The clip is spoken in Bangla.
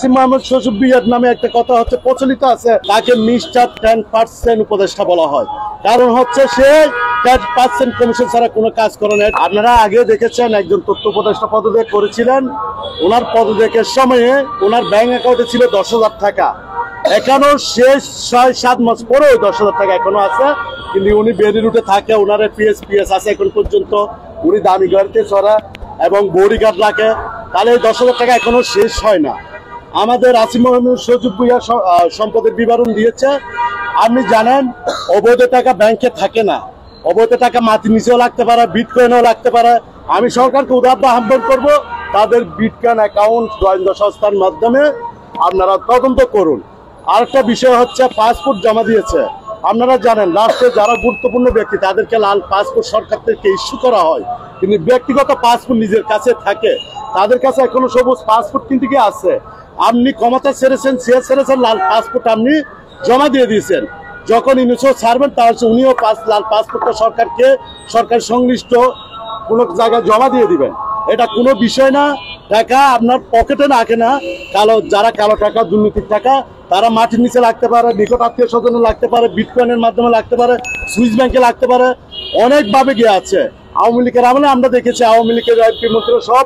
আসিফ মাহমুদ শোষক বিয়ার নামে একটা কথা হচ্ছে প্রচলিত আছে, তাকে মিস্টার 10% উপদেষ্টা বলা হয়। কারণ হচ্ছে সে 10% কমিশন ছাড়া কোনো কাজ করে না। আপনারা আগে দেখেছেন একজন তথ্য উপদেষ্টা পদত্যাগ করেছিলেন, ওনার পদত্যাগের সময়ে ওনার ব্যাংক অ্যাকাউন্টে ছিল 10,000 টাকা। এখনো শেষ 6-7 মাস পরেও 10,000 টাকা এখনো আছে, কিন্তু উনি বেরি রুটে থাকে, ওনার পিএস আছে এখন পর্যন্ত, উনি দামি গাড়িতে চড়া এবং বডিগার্ড রাখে, তাহলে এই 10,000 টাকা এখনো শেষ হয় না। আমাদের আসিফ মাহমুদ শোষক বিয়ার সম্পদের বিবরণ দিয়েছে। আপনি জানেন অবৈধ টাকা ব্যাংকে থাকে না, অবৈধ টাকা মাটির নিচেও লাগতে পারে, বিটকয়েনও লাগতে পারে। আমি সরকারকে উদাহরণ আহ্বান করবো, তাদের বিটকয়েন অ্যাকাউন্ট গোয়েন্দা সংস্থার মাধ্যমে আপনারা তদন্ত করুন। আরেকটা বিষয় হচ্ছে পাসপোর্ট জমা দিয়েছে। আপনারা জানেন রাষ্ট্রে যারা গুরুত্বপূর্ণ ব্যক্তি তাদেরকে লাল পাসপোর্ট সরকার থেকে ইস্যু করা হয়, কিন্তু ব্যক্তিগত পাসপোর্ট নিজের কাছে থাকে, তাদের কাছে এখনো সবুজ পাসপোর্ট কিন্তু কি আছে। আপনি ক্ষমতা ছেড়েছেন, লাল পাসপোর্ট আপনি জমা দিয়ে দিয়েছেন। যখন ইউনিসও ছাড়বেন তাহলে উনিও লাল পাসপোর্টটা সরকার সংশ্লিষ্ট কোনো জায়গায় জমা দিয়ে দিবেন। এটা কোনো বিষয় না, টাকা আপনার পকেটে রাখে না। যারা কালো টাকা, দুর্নীতির টাকা, তারা মাটির নিচে লাগতে পারে, নিকট আত্মীয় স্বজনে লাগতে পারে, বিটকয়েনের মাধ্যমে লাগতে পারে, সুইস ব্যাংকে লাগতে পারে, অনেকভাবে গিয়ে আছে। আওয়ামী লীগের আমলে আমরা দেখেছি আওয়ামী লীগের এমপি মন্ত্রী সব